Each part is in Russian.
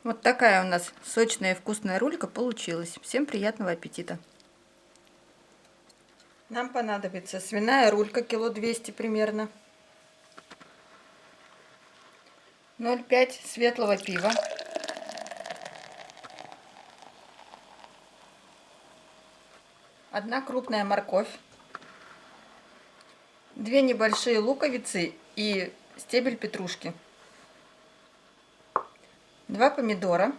Вот такая у нас сочная и вкусная рулька получилась. Всем приятного аппетита! Нам понадобится свиная рулька, кило 200 примерно, 0,5 светлого пива, 1 крупная морковь, 2 небольшие луковицы и стебель петрушки, 2 помидора,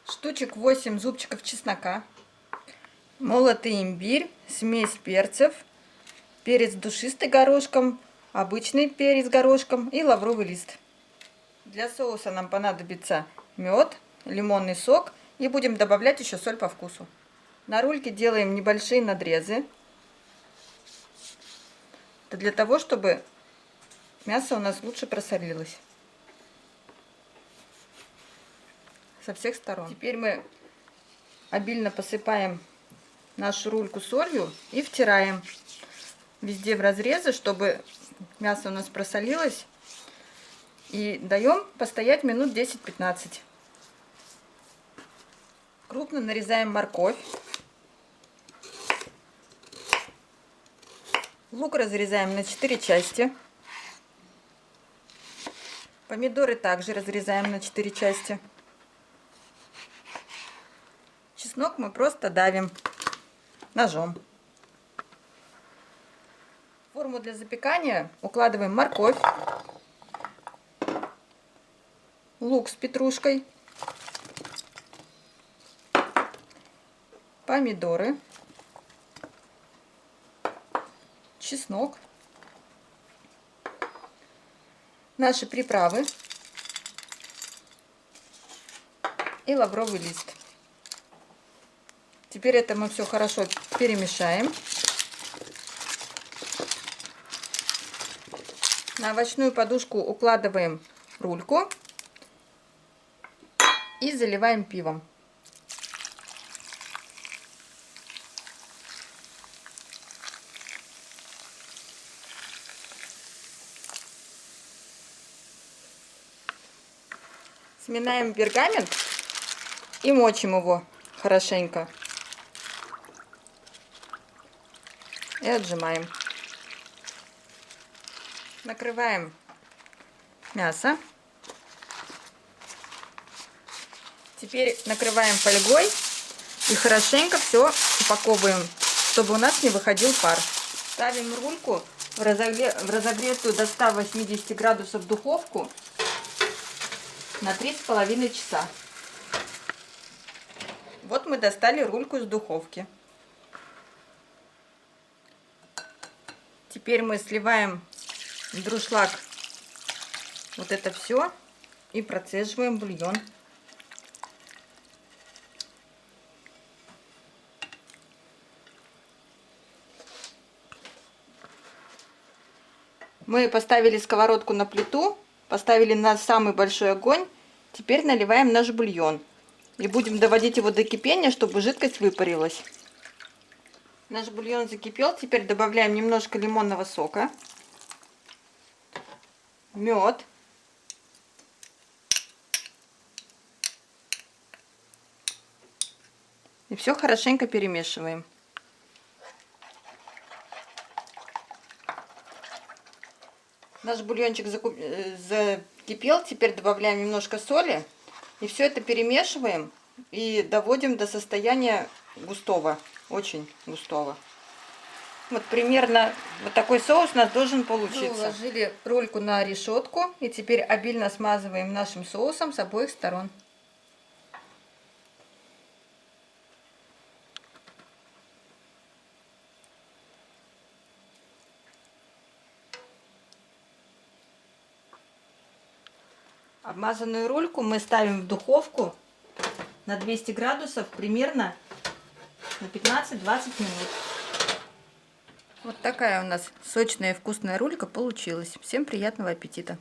штучек 8 зубчиков чеснока, молотый имбирь, смесь перцев, перец душистый горошком, обычный перец горошком и лавровый лист. Для соуса нам понадобится мед, лимонный сок и будем добавлять еще соль по вкусу. На рульке делаем небольшие надрезы. Это для того, чтобы мясо у нас лучше просолилось со всех сторон. Теперь мы обильно посыпаем нашу рульку солью и втираем везде в разрезы, чтобы мясо у нас просолилось. И даем постоять минут 10-15. Крупно нарезаем морковь. Лук разрезаем на 4 части. Помидоры также разрезаем на 4 части. Чеснок мы просто давим ножом. В форму для запекания укладываем морковь, лук с петрушкой, помидоры, чеснок, наши приправы и лавровый лист. Теперь это мы все хорошо перемешаем. На овощную подушку укладываем рульку и заливаем пивом. Сминаем пергамент и мочим его хорошенько. И отжимаем. Накрываем мясо. Теперь накрываем фольгой и хорошенько все упаковываем, чтобы у нас не выходил пар. Ставим рульку в разогретую до 180 градусов духовку на 3,5 часа. Вот мы достали рульку из духовки. Теперь мы сливаем в друшлаг вот это все и процеживаем бульон. Мы поставили сковородку на плиту, поставили на самый большой огонь. Теперь наливаем наш бульон и будем доводить его до кипения, чтобы жидкость выпарилась. Наш бульон закипел. Теперь добавляем немножко лимонного сока, мед, и все хорошенько перемешиваем. Наш бульончик закипел. Теперь добавляем немножко соли и все это перемешиваем и доводим до состояния густого, очень густого. Вот примерно вот такой соус у нас должен получиться. Мы уложили рульку на решетку и теперь обильно смазываем нашим соусом с обоих сторон. Обмазанную рульку мы ставим в духовку на 200 градусов примерно на 15-20 минут. Вот такая у нас сочная и вкусная рулька получилась. Всем приятного аппетита!